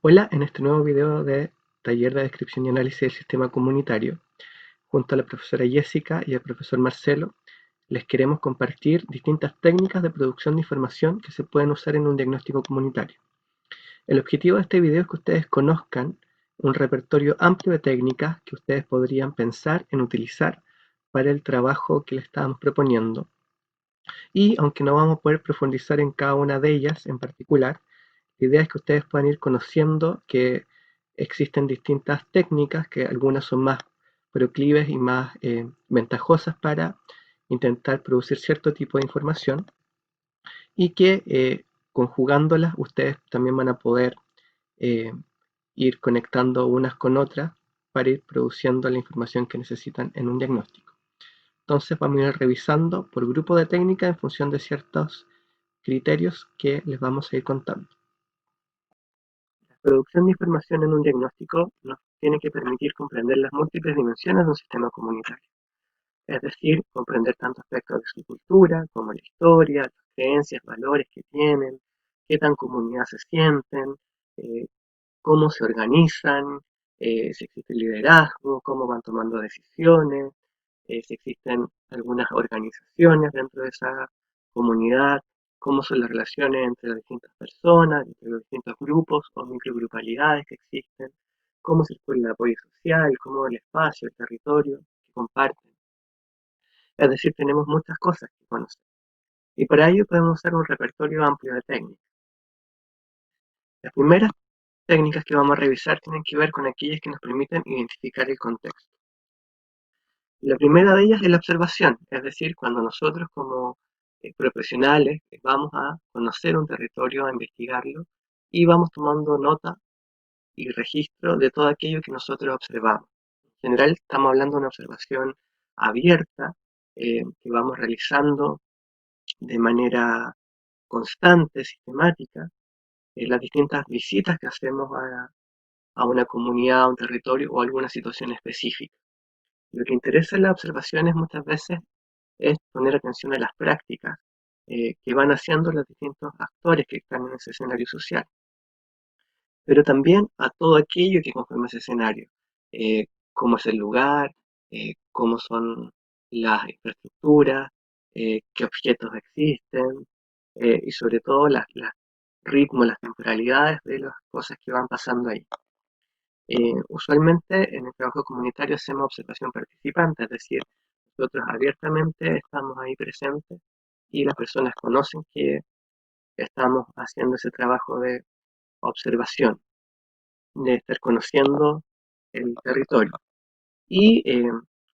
Hola, en este nuevo video de Taller de Descripción y Análisis del Sistema Comunitario, junto a la profesora Jessica y el profesor Marcelo, les queremos compartir distintas técnicas de producción de información que se pueden usar en un diagnóstico comunitario. El objetivo de este video es que ustedes conozcan un repertorio amplio de técnicas que ustedes podrían pensar en utilizar para el trabajo que les estábamos proponiendo. Y aunque no vamos a poder profundizar en cada una de ellas en particular, la idea es que ustedes puedan ir conociendo que existen distintas técnicas, que algunas son más proclives y más ventajosas para intentar producir cierto tipo de información y que conjugándolas ustedes también van a poder eh, ir conectando unas con otras para ir produciendo la información que necesitan en un diagnóstico. Entonces vamos a ir revisando por grupo de técnicas en función de ciertos criterios que les vamos a ir contando. La producción de información en un diagnóstico nos tiene que permitir comprender las múltiples dimensiones de un sistema comunitario, es decir, comprender tanto aspectos de su cultura como la historia, las creencias, valores que tienen, qué tan comunidad se sienten, eh, cómo se organizan, si existe liderazgo, cómo van tomando decisiones, si existen algunas organizaciones dentro de esa comunidad, cómo son las relaciones entre las distintas personas, entre los distintos grupos o microgrupalidades que existen, cómo circula el apoyo social, cómo el espacio, el territorio que comparten. Es decir, tenemos muchas cosas que conocer. Y para ello podemos usar un repertorio amplio de técnicas. Las primeras técnicas que vamos a revisar tienen que ver con aquellas que nos permiten identificar el contexto. La primera de ellas es la observación, es decir, cuando nosotros como profesionales vamos a conocer un territorio, a investigarlo y vamos tomando nota y registro de todo aquello que nosotros observamos. En general estamos hablando de una observación abierta que vamos realizando de manera constante, sistemática, las distintas visitas que hacemos a una comunidad, a un territorio o a alguna situación específica. Lo que interesa en las observaciones muchas veces es poner atención a las prácticas que van haciendo los distintos actores que están en ese escenario social, pero también a todo aquello que conforma ese escenario, cómo es el lugar, cómo son las infraestructuras, qué objetos existen y sobre todo los ritmos, las temporalidades de las cosas que van pasando ahí. Usualmente en el trabajo comunitario hacemos observación participante, es decir, nosotros abiertamente estamos ahí presentes y las personas conocen que estamos haciendo ese trabajo de observación, de estar conociendo el territorio. Y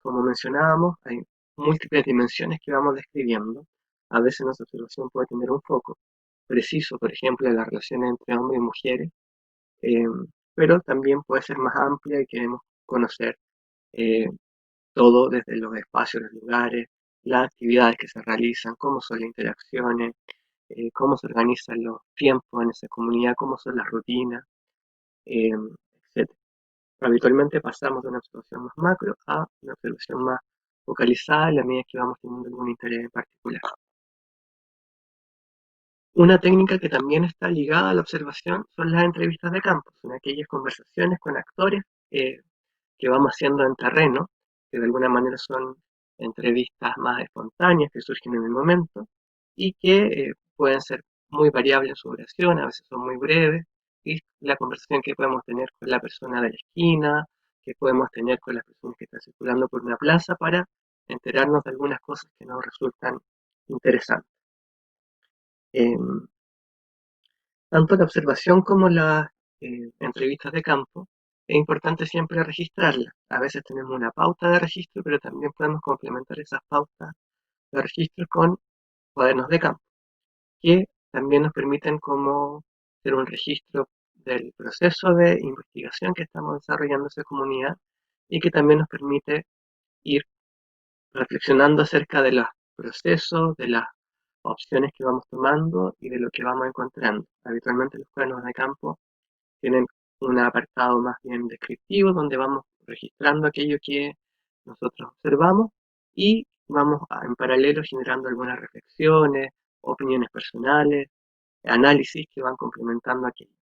como mencionábamos, hay múltiples dimensiones que vamos describiendo. A veces nuestra observación puede tener un foco preciso, por ejemplo, en las relaciones entre hombres y mujeres, eh, pero también puede ser más amplia y queremos conocer eh, todo desde los espacios, los lugares, las actividades que se realizan, cómo son las interacciones, cómo se organizan los tiempos en esa comunidad, cómo son las rutinas, eh, etc. Habitualmente pasamos de una observación más macro a una observación más focalizada en la medida que vamos teniendo algún interés en particular. Una técnica que también está ligada a la observación son las entrevistas de campo, son aquellas conversaciones con actores que vamos haciendo en terreno, que de alguna manera son entrevistas más espontáneas que surgen en el momento y que pueden ser muy variables en su duración, a veces son muy breves, y la conversación que podemos tener con la persona de la esquina, que podemos tener con las personas que están circulando por una plaza para enterarnos de algunas cosas que nos resultan interesantes. Eh, Tanto la observación como las entrevistas de campo, es importante siempre registrarlas. A veces tenemos una pauta de registro, pero también podemos complementar esas pautas de registro con cuadernos de campo, que también nos permiten como hacer un registro del proceso de investigación que estamos desarrollando en esa comunidad y que también nos permite ir reflexionando acerca de los procesos, de las opciones que vamos tomando y de lo que vamos encontrando. Habitualmente los cuadernos de campo tienen un apartado más bien descriptivo donde vamos registrando aquello que nosotros observamos y vamos en paralelo generando algunas reflexiones, opiniones personales, análisis que van complementando aquello.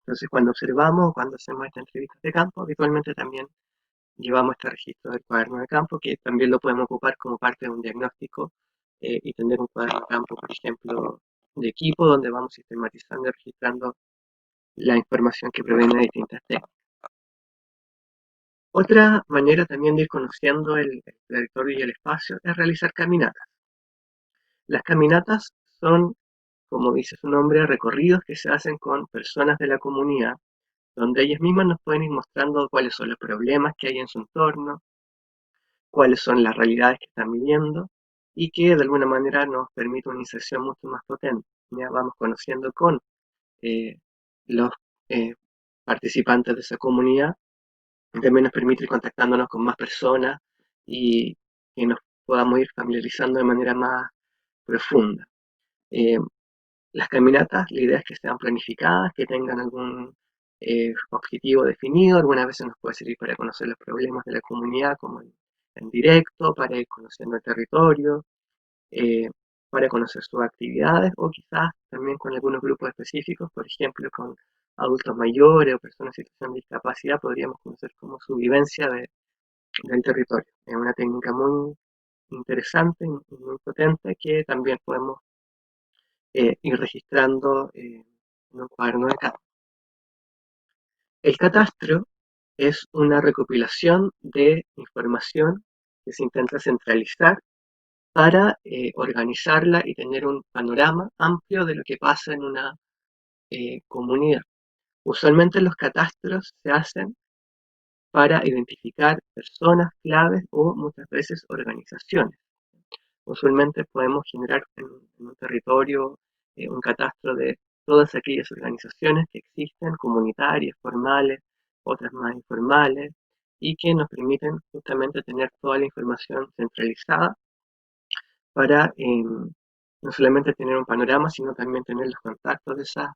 Entonces, cuando observamos, cuando hacemos estas entrevistas de campo, habitualmente también llevamos este registro del cuaderno de campo, que también lo podemos ocupar como parte de un diagnóstico y tener un cuaderno de campo, por ejemplo, de equipo, donde vamos sistematizando y registrando la información que proviene de distintas técnicas. Otra manera también de ir conociendo el territorio y el espacio es realizar caminatas. Las caminatas son, como dice su nombre, recorridos que se hacen con personas de la comunidad, donde ellas mismas nos pueden ir mostrando cuáles son los problemas que hay en su entorno, cuáles son las realidades que están viviendo y que de alguna manera nos permite una inserción mucho más potente. Ya vamos conociendo con eh, los eh, participantes de esa comunidad y también nos permite ir contactándonos con más personas y que nos podamos ir familiarizando de manera más profunda. Eh, las caminatas, la idea es que sean planificadas, que tengan algún objetivo definido, algunas veces nos puede servir para conocer los problemas de la comunidad como en directo, para ir conociendo el territorio, eh, para conocer sus actividades o quizás también con algunos grupos específicos, por ejemplo con adultos mayores o personas en situación de discapacidad, podríamos conocer como su vivencia del territorio. Es una técnica muy interesante y muy potente que también podemos ir registrando en un cuaderno de campo. El catastro es una recopilación de información que se intenta centralizar para organizarla y tener un panorama amplio de lo que pasa en una comunidad. Usualmente los catastros se hacen para identificar personas claves o muchas veces organizaciones. Usualmente podemos generar en un territorio un catastro de todas aquellas organizaciones que existen, comunitarias, formales, otras más informales, y que nos permiten justamente tener toda la información centralizada para no solamente tener un panorama, sino también tener los contactos de esas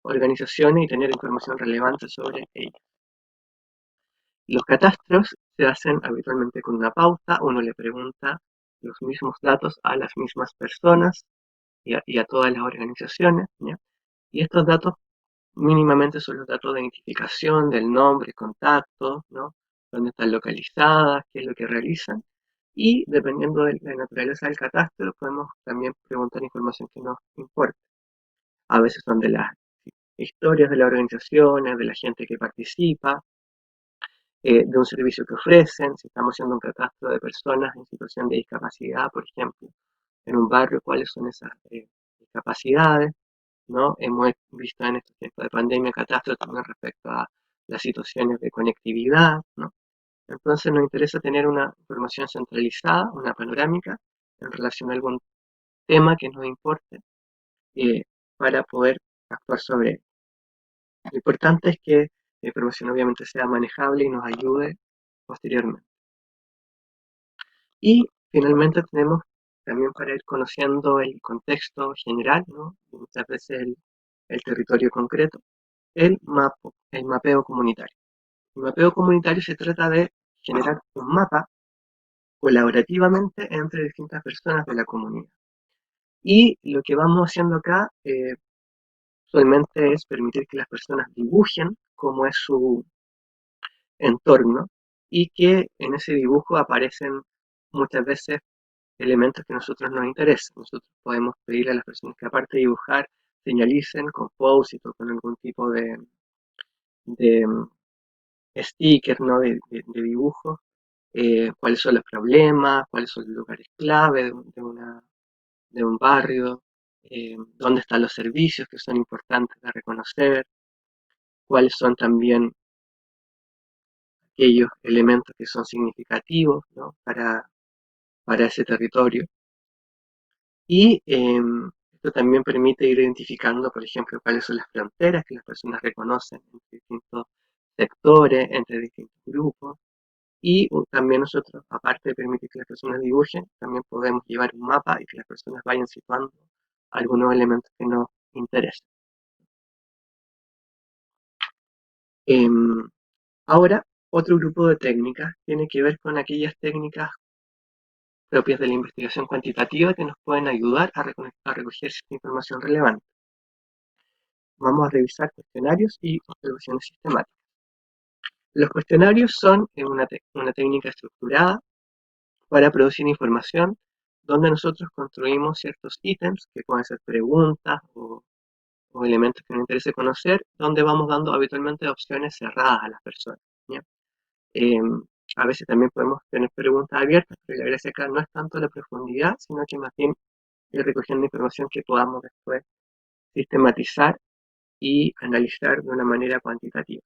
organizaciones y tener información relevante sobre ellas. Los catastros se hacen habitualmente con una pauta, uno le pregunta los mismos datos a las mismas personas y a todas las organizaciones, ¿ya? Y estos datos mínimamente son los datos de identificación del nombre, contacto, ¿no? Dónde están localizadas, qué es lo que realizan, y dependiendo de la naturaleza del catastro, podemos también preguntar información que nos importe. A veces son de las historias de las organizaciones, de la gente que participa, de un servicio que ofrecen, si estamos haciendo un catastro de personas en situación de discapacidad, por ejemplo, en un barrio, cuáles son esas discapacidades, ¿no? Hemos visto en estos tiempos de pandemia catastros también respecto a las situaciones de conectividad, ¿no? Entonces nos interesa tener una información centralizada, una panorámica, en relación a algún tema que nos importe eh, para poder actuar sobre él. Lo importante es que la información obviamente sea manejable y nos ayude posteriormente. Y finalmente tenemos también para ir conociendo el contexto general, ¿no? Muchas veces el territorio concreto, el mapeo comunitario. El mapeo comunitario se trata de generar un mapa colaborativamente entre distintas personas de la comunidad. Y lo que vamos haciendo acá usualmente es permitir que las personas dibujen cómo es su entorno y que en ese dibujo aparecen muchas veces elementos que a nosotros nos interesan. Nosotros podemos pedirle a las personas que aparte de dibujar, señalicen con post-it o con algún tipo de sticker, ¿no? de dibujo, cuáles son los problemas, cuáles son los lugares clave de un barrio, dónde están los servicios que son importantes de reconocer, cuáles son también aquellos elementos que son significativos, ¿no? para ese territorio. Y esto también permite ir identificando, por ejemplo, cuáles son las fronteras que las personas reconocen entre distintos sectores, entre distintos grupos. Y también nosotros, aparte de permitir que las personas dibujen, también podemos llevar un mapa y que las personas vayan situando algunos elementos que nos interesan. Em, Ahora, otro grupo de técnicas tiene que ver con aquellas técnicas propias de la investigación cuantitativa que nos pueden ayudar a recoger información relevante. vamos a revisar cuestionarios y observaciones sistemáticas. Los cuestionarios son una técnica estructurada para producir información donde nosotros construimos ciertos ítems que pueden ser preguntas o elementos que nos interese conocer, donde vamos dando habitualmente opciones cerradas a las personas, ¿ya? A veces también podemos tener preguntas abiertas, pero la gracia acá no es tanto la profundidad, sino que más bien ir recogiendo información que podamos después sistematizar y analizar de una manera cuantitativa.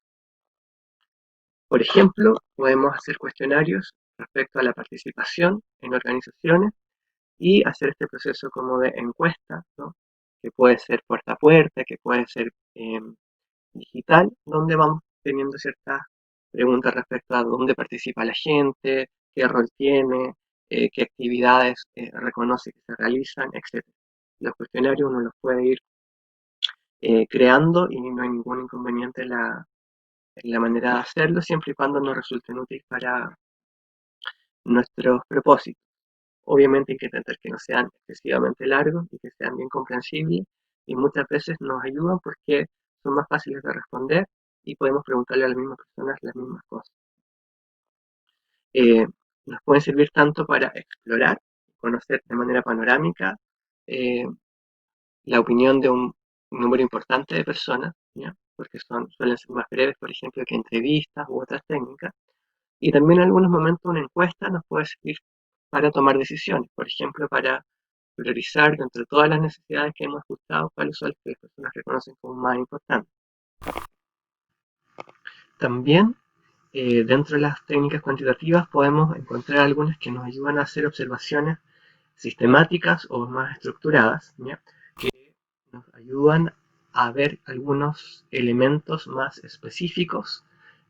Por ejemplo, podemos hacer cuestionarios respecto a la participación en organizaciones y hacer este proceso como de encuesta, ¿no? Que puede ser puerta a puerta, que puede ser digital, donde vamos teniendo ciertas preguntas respecto a dónde participa la gente, qué rol tiene, qué actividades reconoce que se realizan, etc. Los cuestionarios uno los puede ir creando y no hay ningún inconveniente en la manera de hacerlo, siempre y cuando nos resulten útiles para nuestros propósitos. Obviamente hay que intentar que no sean excesivamente largos y que sean bien comprensibles y muchas veces nos ayudan porque son más fáciles de responder y podemos preguntarle a las mismas personas las mismas cosas. Nos pueden servir tanto para explorar, conocer de manera panorámica eh, la opinión de un número importante de personas, ¿ya? Porque suelen ser más breves, por ejemplo, que entrevistas u otras técnicas. Y también en algunos momentos una encuesta nos puede servir para tomar decisiones, por ejemplo, para priorizar entre todas las necesidades que hemos escuchado cuáles son las que las personas reconocen como más importantes. También dentro de las técnicas cuantitativas podemos encontrar algunas que nos ayudan a hacer observaciones sistemáticas o más estructuradas, ¿ya? Que nos ayudan a ver algunos elementos más específicos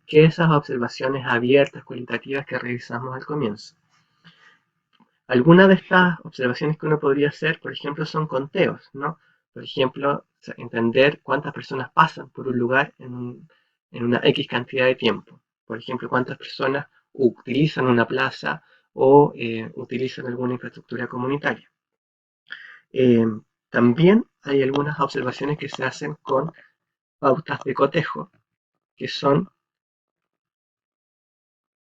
que esas observaciones abiertas, cualitativas que revisamos al comienzo. Algunas de estas observaciones que uno podría hacer, por ejemplo, son conteos, ¿no? Por ejemplo, entender cuántas personas pasan por un lugar en una X cantidad de tiempo. Por ejemplo, cuántas personas utilizan una plaza o utilizan alguna infraestructura comunitaria. Eh, También hay algunas observaciones que se hacen con pautas de cotejo, que son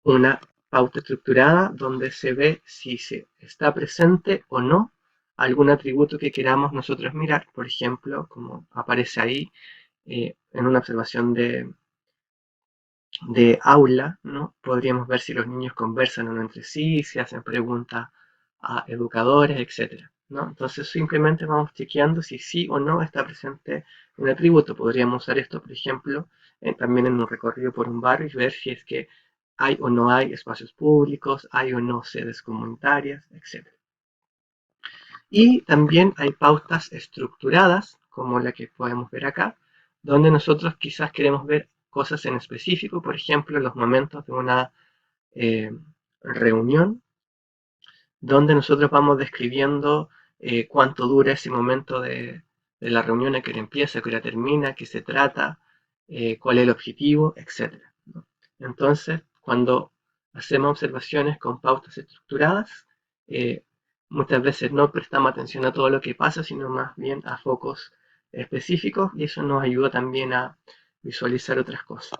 una pauta estructurada donde se ve si se está presente o no algún atributo que queramos nosotros mirar. Por ejemplo, como aparece ahí en una observación de aula, ¿no? Podríamos ver si los niños conversan o no entre sí, si hacen preguntas a educadores, etc., ¿no? Entonces simplemente vamos chequeando si sí o no está presente un atributo. Podríamos usar esto, por ejemplo, también en un recorrido por un barrio y ver si es que hay o no hay espacios públicos, hay o no sedes comunitarias, etc. Y también hay pautas estructuradas, como la que podemos ver acá, donde nosotros quizás queremos ver cosas en específico, por ejemplo, los momentos de una eh, reunión, donde nosotros vamos describiendo cuánto dura ese momento de la reunión, a qué hora empieza, a qué hora termina, qué se trata, cuál es el objetivo, etc., ¿no? Entonces, cuando hacemos observaciones con pautas estructuradas, eh, muchas veces no prestamos atención a todo lo que pasa, sino más bien a focos específicos y eso nos ayuda también a visualizar otras cosas.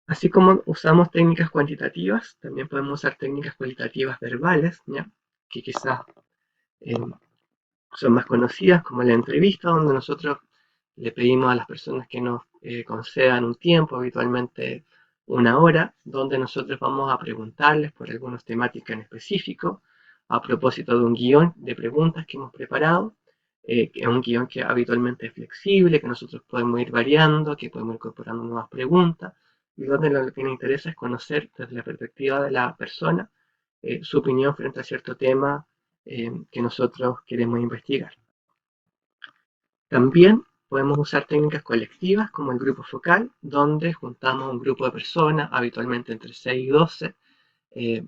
Así como usamos técnicas cuantitativas, también podemos usar técnicas cualitativas verbales, ¿ya? Que quizás eh, son más conocidas, como la entrevista, donde nosotros le pedimos a las personas que nos concedan un tiempo, habitualmente una hora, donde nosotros vamos a preguntarles por algunas temáticas en específico, a propósito de un guión de preguntas que hemos preparado, que es un guión que habitualmente es flexible, que nosotros podemos ir variando, que podemos ir incorporando nuevas preguntas, y donde lo que nos interesa es conocer desde la perspectiva de la persona su opinión frente a cierto tema que nosotros queremos investigar. También podemos usar técnicas colectivas como el grupo focal, donde juntamos un grupo de personas, habitualmente entre 6 y 12, eh,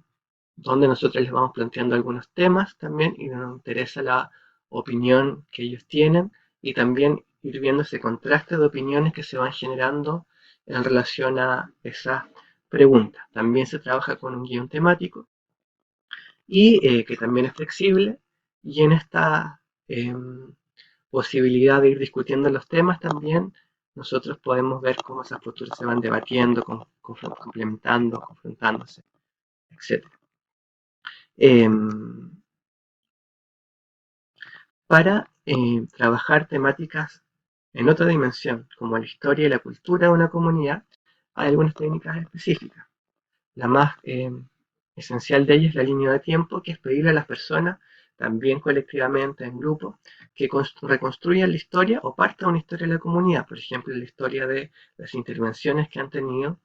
donde nosotros les vamos planteando algunos temas también y nos interesa la opinión que ellos tienen y también ir viendo ese contraste de opiniones que se van generando en relación a esas preguntas. También se trabaja con un guión temático y que también es flexible y en esta posibilidad de ir discutiendo los temas también, nosotros podemos ver cómo esas posturas se van debatiendo, complementando, confrontándose, etc. Para trabajar temáticas en otra dimensión, como la historia y la cultura de una comunidad, hay algunas técnicas específicas. La más esencial de ellas es la línea de tiempo, que es pedirle a las personas, también colectivamente, en grupo, que reconstruyan la historia o parte de una historia de la comunidad, por ejemplo, la historia de las intervenciones que han tenido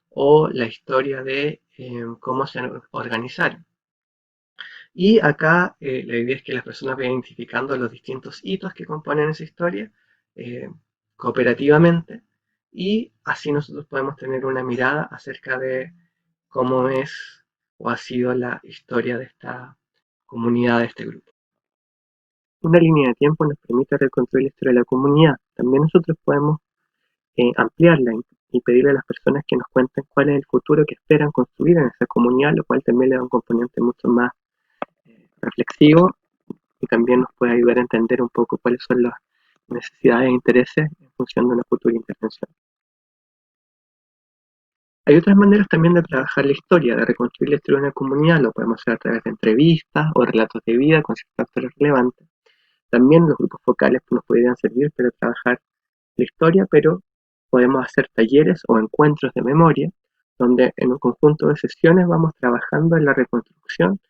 o la historia de cómo se organizaron. Y acá la idea es que las personas vayan identificando los distintos hitos que componen esa historia eh, cooperativamente, y así nosotros podemos tener una mirada acerca de cómo es o ha sido la historia de esta comunidad, de este grupo. Una línea de tiempo nos permite reconstruir la historia de la comunidad. También nosotros podemos ampliarla y pedirle a las personas que nos cuenten cuál es el futuro que esperan construir en esa comunidad, lo cual también le da un componente mucho más reflexivo, y también nos puede ayudar a entender un poco cuáles son las necesidades e intereses en función de una futura intervención. Hay otras maneras también de trabajar la historia, de reconstruir la historia de una comunidad. Lo podemos hacer a través de entrevistas o relatos de vida con ciertos actores relevantes. También los grupos focales nos podrían servir para trabajar la historia, pero podemos hacer talleres o encuentros de memoria, donde en un conjunto de sesiones vamos trabajando en la reconstrucción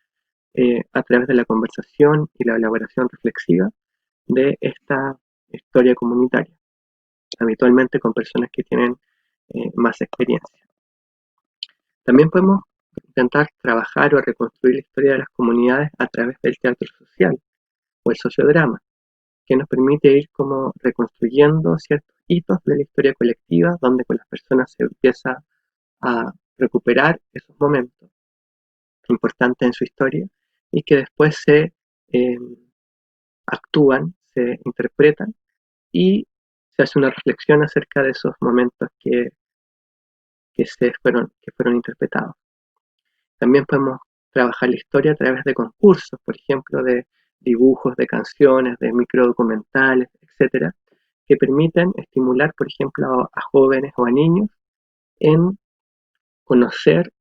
a través de la conversación y la elaboración reflexiva de esta historia comunitaria, habitualmente con personas que tienen más experiencia. También podemos intentar trabajar o reconstruir la historia de las comunidades a través del teatro social o el sociodrama, que nos permite ir como reconstruyendo ciertos hitos de la historia colectiva, donde con las personas se empieza a recuperar esos momentos importantes en su historia y que después se eh, actúan, se interpretan y se hace una reflexión acerca de esos momentos que fueron interpretados. También podemos trabajar la historia a través de concursos, por ejemplo, de dibujos, de canciones, de microdocumentales, etcétera, que permiten estimular, por ejemplo, a jóvenes o a niños en conocer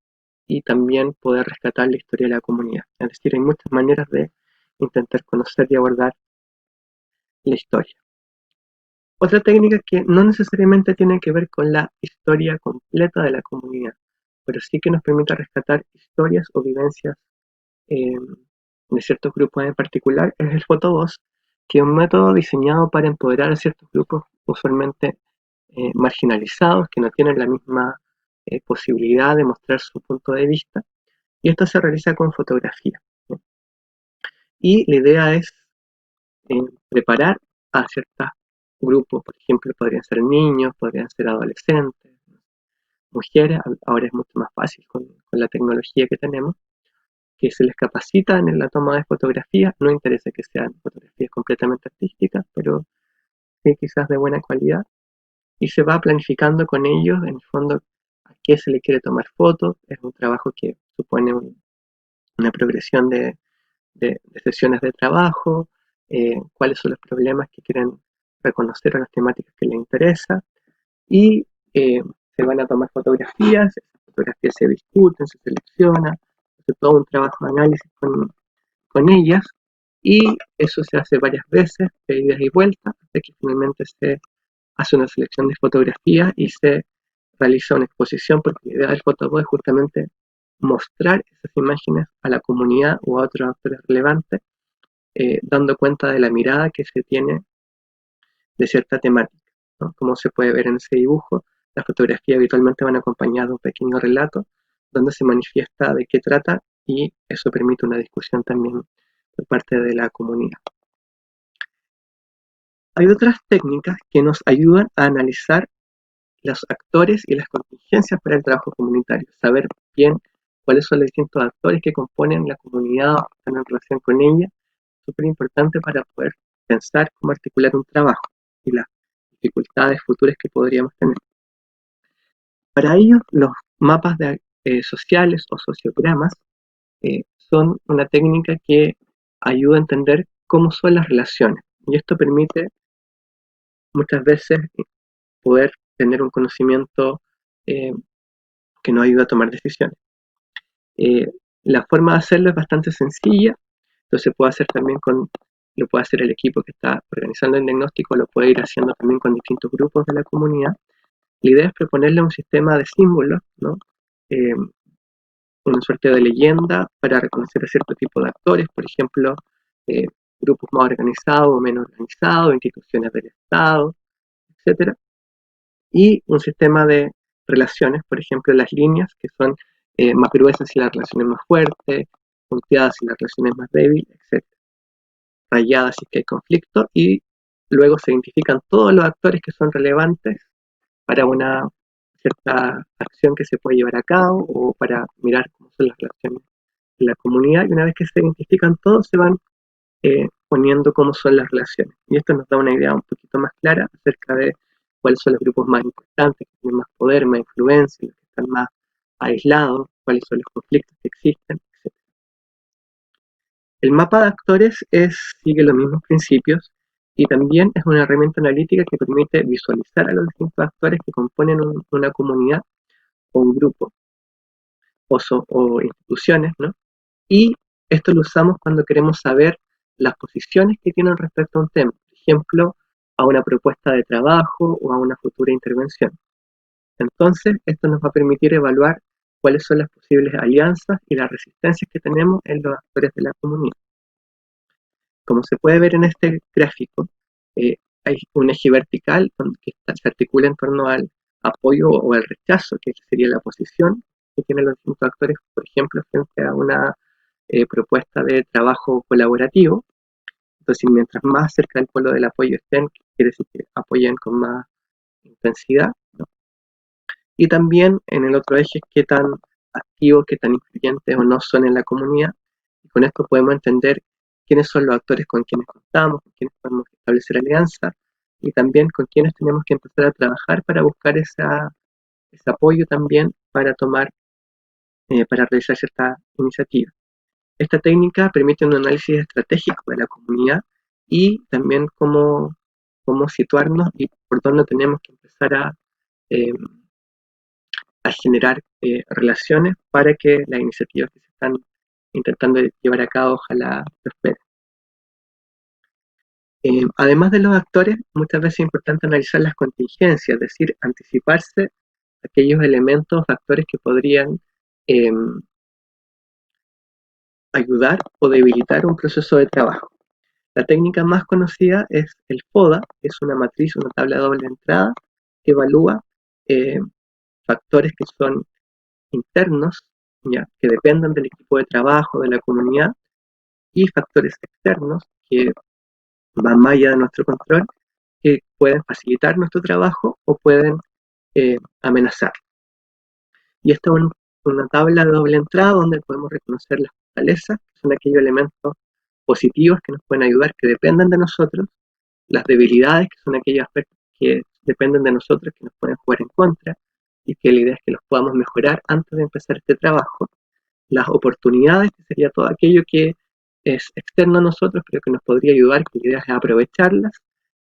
y también poder rescatar la historia de la comunidad. Es decir, hay muchas maneras de intentar conocer y abordar la historia. Otra técnica que no necesariamente tiene que ver con la historia completa de la comunidad, pero sí que nos permite rescatar historias o vivencias eh, de ciertos grupos en particular, es el photoboss, que es un método diseñado para empoderar a ciertos grupos usualmente marginalizados, que no tienen la misma posibilidad de mostrar su punto de vista, y esto se realiza con fotografía. ¿Sí? Y la idea es preparar a ciertos grupos, por ejemplo, podrían ser niños, podrían ser adolescentes, mujeres, ahora es mucho más fácil con la tecnología que tenemos, que se les capacita en la toma de fotografías. No interesa que sean fotografías completamente artísticas, pero sí quizás de buena calidad, y se va planificando con ellos, en el fondo, a qué se le quiere tomar fotos. Es un trabajo que supone una progresión de sesiones de trabajo, cuáles son los problemas que quieren reconocer o las temáticas que les interesa, y se van a tomar fotografías, esas fotografías se discuten, se seleccionan, se hace todo un trabajo de análisis con ellas, y eso se hace varias veces, de idas y vueltas, hasta que finalmente se hace una selección de fotografías y se realiza una exposición, porque la idea del fotobook es justamente mostrar esas imágenes a la comunidad o a otros actores relevantes, dando cuenta de la mirada que se tiene de cierta temática, ¿no? Como se puede ver en ese dibujo, las fotografías habitualmente van acompañadas de un pequeño relato donde se manifiesta de qué trata, y eso permite una discusión también por parte de la comunidad. Hay otras técnicas que nos ayudan a analizar los actores y las contingencias para el trabajo comunitario, saber bien cuáles son los distintos actores que componen la comunidad o están en relación con ella, súper importante para poder pensar cómo articular un trabajo y las dificultades futuras que podríamos tener. Para ello, los mapas sociales o sociogramas son una técnica que ayuda a entender cómo son las relaciones Y esto permite muchas veces poder tener un conocimiento que nos ayuda a tomar decisiones. La forma de hacerlo es bastante sencilla, entonces lo puede hacer el equipo que está organizando el diagnóstico, lo puede ir haciendo también con distintos grupos de la comunidad. La idea es proponerle un sistema de símbolos, ¿no? Una suerte de leyenda para reconocer a cierto tipo de actores, por ejemplo, eh, grupos más organizados o menos organizados, instituciones del Estado, etcétera. Y un sistema de relaciones, por ejemplo, las líneas, que son más gruesas si la relación es más fuerte, punteadas si la relación es más débil, etc. Rayadas si es que hay conflicto, y luego se identifican todos los actores que son relevantes para una cierta acción que se puede llevar a cabo o para mirar cómo son las relaciones en la comunidad, y una vez que se identifican todos se van poniendo cómo son las relaciones. Y esto nos da una idea un poquito más clara acerca de cuáles son los grupos más importantes, que tienen más poder, más influencia, los que están más aislados, cuáles son los conflictos que existen, etc. El mapa de actores sigue los mismos principios y también es una herramienta analítica que permite visualizar a los distintos actores que componen una comunidad o un grupo o instituciones, ¿no? Y esto lo usamos cuando queremos saber las posiciones que tienen respecto a un tema, por ejemplo, a una propuesta de trabajo o a una futura intervención. Entonces, esto nos va a permitir evaluar cuáles son las posibles alianzas y las resistencias que tenemos en los actores de la comunidad. Como se puede ver en este gráfico, hay un eje vertical que se articula en torno al apoyo o al rechazo, que sería la posición que tienen los distintos actores, por ejemplo, frente a una propuesta de trabajo colaborativo. Entonces, mientras más cerca del polo del apoyo estén, quiere decir que apoyen con más intensidad, ¿no? Y también en el otro eje, qué tan activos, qué tan influyentes o no son en la comunidad. Y con esto podemos entender quiénes son los actores con quienes contamos, con quienes podemos establecer alianza y también con quienes tenemos que empezar a trabajar para buscar ese apoyo también para realizar ciertas iniciativas. Esta técnica permite un análisis estratégico de la comunidad y también cómo situarnos y por dónde tenemos que empezar eh, a generar relaciones para que las iniciativas que se están intentando llevar a cabo ojalá prosperen. Además de los actores, muchas veces es importante analizar las contingencias, es decir, anticiparse a aquellos elementos, factores que podrían eh, ayudar o debilitar un proceso de trabajo. La técnica más conocida es el FODA, que es una matriz, una tabla de doble entrada, que evalúa eh, factores que son internos, ¿ya? Que dependen del equipo de trabajo, de la comunidad, y factores externos que van más allá de nuestro control, que pueden facilitar nuestro trabajo o pueden amenazar. Y esta es una tabla de doble entrada donde podemos reconocer las fortalezas, que son aquellos elementos positivos que nos pueden ayudar, que dependen de nosotros, las debilidades, que son aquellos aspectos que dependen de nosotros, que nos pueden jugar en contra, y que la idea es que los podamos mejorar antes de empezar este trabajo. Las oportunidades, que sería todo aquello que es externo a nosotros, pero que nos podría ayudar, que la idea es aprovecharlas,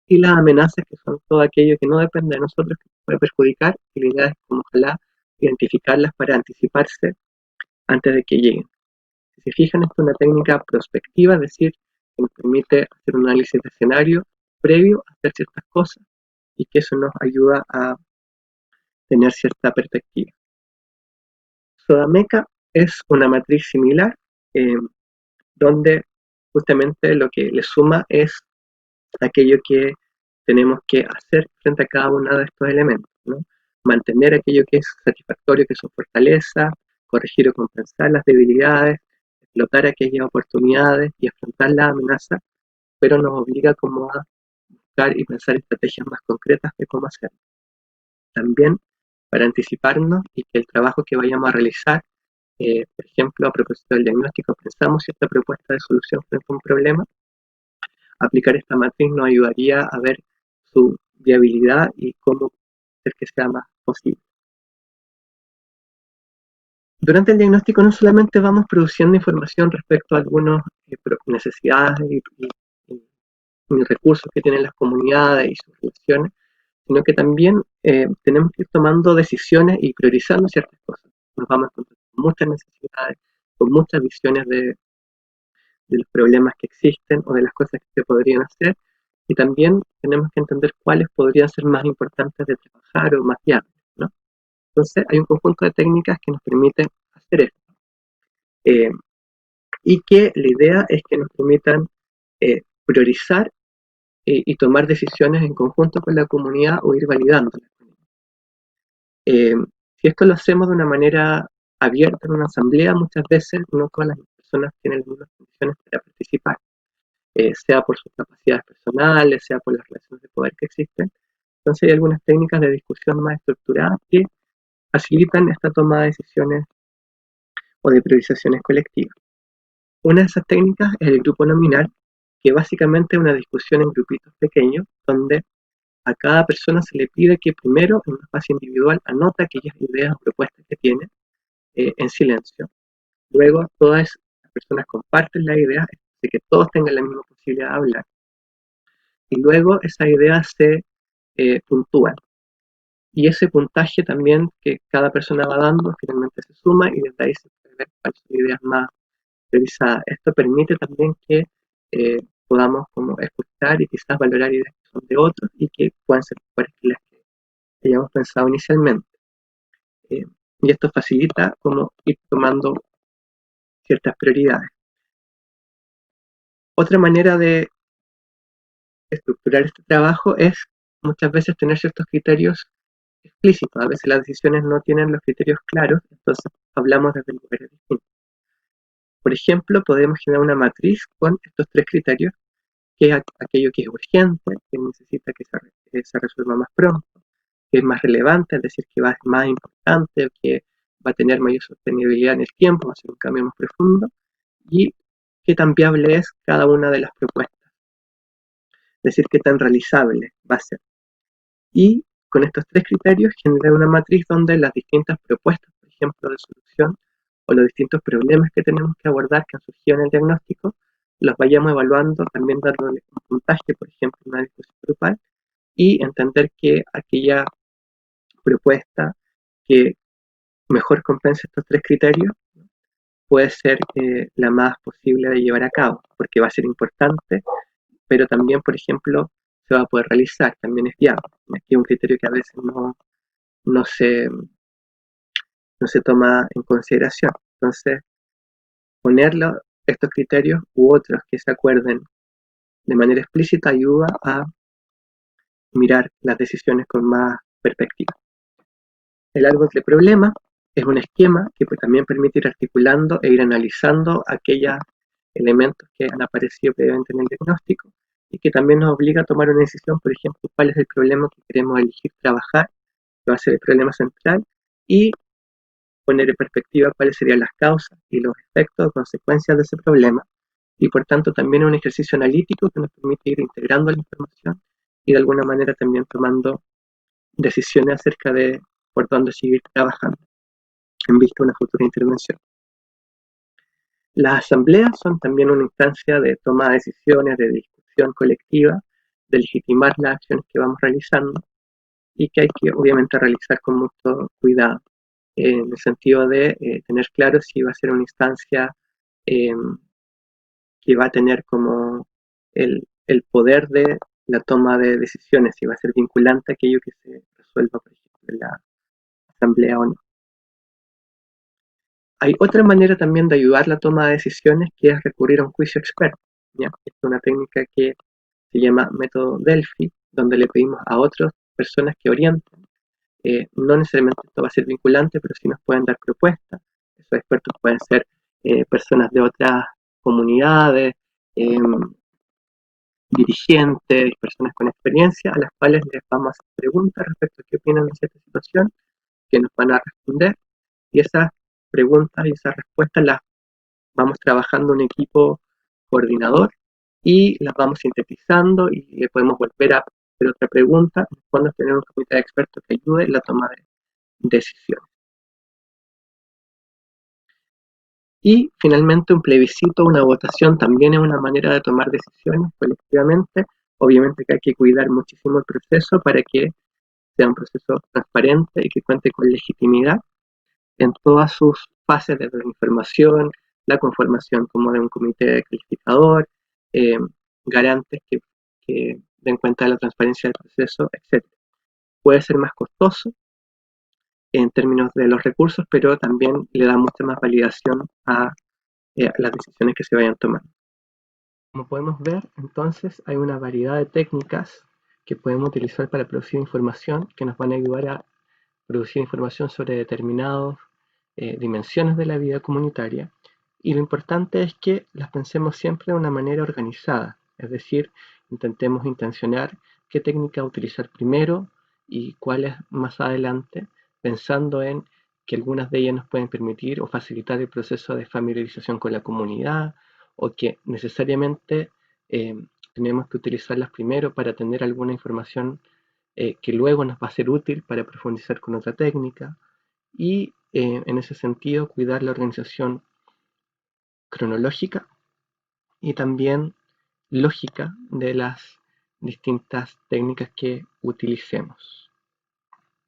y las amenazas, que son todo aquello que no depende de nosotros, que puede perjudicar, y la idea es como ojalá identificarlas para anticiparse antes de que lleguen. Si se fijan, esto es una técnica prospectiva, es decir, que nos permite hacer un análisis de escenario previo a hacer ciertas cosas y que eso nos ayuda a tener cierta perspectiva. Sodamecca es una matriz similar eh, donde justamente lo que le suma es aquello que tenemos que hacer frente a cada uno de estos elementos, ¿no? Mantener aquello que es satisfactorio, que son fortalezas, corregir o compensar las debilidades, explotar aquellas oportunidades y afrontar las amenazas, pero nos obliga como a buscar y pensar estrategias más concretas de cómo hacerlo. También para anticiparnos y que el trabajo que vayamos a realizar, por ejemplo, a propósito del diagnóstico, pensamos cierta propuesta de solución frente a un problema, aplicar esta matriz nos ayudaría a ver su viabilidad y cómo hacer que sea más posible. Durante el diagnóstico no solamente vamos produciendo información respecto a algunas necesidades y recursos que tienen las comunidades y sus relaciones, sino que también tenemos que ir tomando decisiones y priorizando ciertas cosas. Nos vamos a encontrar con muchas necesidades, con muchas visiones de los problemas que existen o de las cosas que se podrían hacer, y también tenemos que entender cuáles podrían ser más importantes de trabajar o más viables, ¿no? Entonces hay un conjunto de técnicas que nos permiten hacer esto, eh, y que la idea es que nos permitan priorizar y tomar decisiones en conjunto con la comunidad o ir validándolas. Si esto lo hacemos de una manera abierta en una asamblea, muchas veces no todas las personas tienen las mismas condiciones para participar, sea por sus capacidades personales, sea por las relaciones de poder que existen. Entonces hay algunas técnicas de discusión más estructuradas que facilitan esta toma de decisiones o de priorizaciones colectivas. Una de esas técnicas es el grupo nominal, que básicamente es una discusión en grupitos pequeños, donde a cada persona se le pide que primero, en un espacio individual, anota aquellas ideas o propuestas que tiene en silencio. Luego, todas las personas comparten la idea, de que todos tengan la misma posibilidad de hablar. Y luego esas ideas se puntúan. Y ese puntaje también que cada persona va dando finalmente se suma y desde ahí se puede ver cuáles son ideas más revisadas. Esto permite también que eh, podamos como escuchar y quizás valorar ideas que son de otros y que puedan ser mejores que las que hayamos pensado inicialmente. Eh, y esto facilita como ir tomando ciertas prioridades. Otra manera de estructurar este trabajo es muchas veces tener ciertos criterios explícitos. A veces las decisiones no tienen los criterios claros, entonces hablamos desde lugares distintos. Por ejemplo, podemos generar una matriz con estos tres criterios, que es aquello que es urgente, que necesita que se resuelva más pronto, que es más relevante, es decir, que va a ser más importante, que va a tener mayor sostenibilidad en el tiempo, va a ser un cambio más profundo, y qué tan viable es cada una de las propuestas, es decir, qué tan realizable va a ser. Y con estos tres criterios generar una matriz donde las distintas propuestas, por ejemplo, de solución o los distintos problemas que tenemos que abordar que han surgido en el diagnóstico, los vayamos evaluando, también dándole un puntaje, por ejemplo, en una discusión grupal, y entender que aquella propuesta que mejor compensa estos tres criterios puede ser la más posible de llevar a cabo, porque va a ser importante, pero también, por ejemplo, se va a poder realizar, también es viable. Aquí es un criterio que a veces no se, no se toma en consideración. Entonces, ponerlo, estos criterios u otros que se acuerden de manera explícita ayuda a mirar las decisiones con más perspectiva. El árbol de problemas es un esquema que también permite ir articulando e ir analizando aquellos elementos que han aparecido previamente en el diagnóstico y que también nos obliga a tomar una decisión, por ejemplo, cuál es el problema que queremos elegir trabajar, que va a ser el problema central, y poner en perspectiva cuáles serían las causas y los efectos o consecuencias de ese problema, y por tanto también es un ejercicio analítico que nos permite ir integrando la información y de alguna manera también tomando decisiones acerca de por dónde seguir trabajando en vista de una futura intervención. Las asambleas son también una instancia de toma de decisiones, de discusión colectiva, de legitimar las acciones que vamos realizando y que hay que obviamente realizar con mucho cuidado, en el sentido de tener claro si va a ser una instancia eh, que va a tener como el poder de la toma de decisiones, si va a ser vinculante aquello que se resuelva, por ejemplo, en la asamblea o no. Hay otra manera también de ayudar la toma de decisiones, que es recurrir a un juicio experto, ¿ya? Es una técnica que se llama método Delphi, donde le pedimos a otras personas que orienten. No necesariamente esto va a ser vinculante, pero sí nos pueden dar propuestas. Esos expertos pueden ser personas de otras comunidades, eh, dirigentes, personas con experiencia, a las cuales les vamos a hacer preguntas respecto a qué opinan de cierta situación, que nos van a responder, y esas preguntas y esas respuestas las vamos trabajando en equipo coordinador y las vamos sintetizando y le podemos volver a hacer otra pregunta cuando tenemos un comité de expertos que ayude en la toma de decisiones. Y finalmente un plebiscito, una votación también es una manera de tomar decisiones colectivamente, Obviamente que hay que cuidar muchísimo el proceso para que sea un proceso transparente y que cuente con legitimidad en todas sus fases, desde la información, la conformación como de un comité calificador, eh, garantes que den cuenta de la transparencia del proceso, etc. Puede ser más costoso en términos de los recursos, pero también le da mucha más validación a las decisiones que se vayan tomando. Como podemos ver, entonces hay una variedad de técnicas que podemos utilizar para producir información que nos van a ayudar a producir información sobre determinadas dimensiones de la vida comunitaria, y lo importante es que las pensemos siempre de una manera organizada, es decir, intentemos intencionar qué técnica utilizar primero y cuáles más adelante, pensando en que algunas de ellas nos pueden permitir o facilitar el proceso de familiarización con la comunidad, o que necesariamente eh, tenemos que utilizarlas primero para tener alguna información que luego nos va a ser útil para profundizar con otra técnica, y en ese sentido cuidar la organización cronológica y también lógica de las distintas técnicas que utilicemos.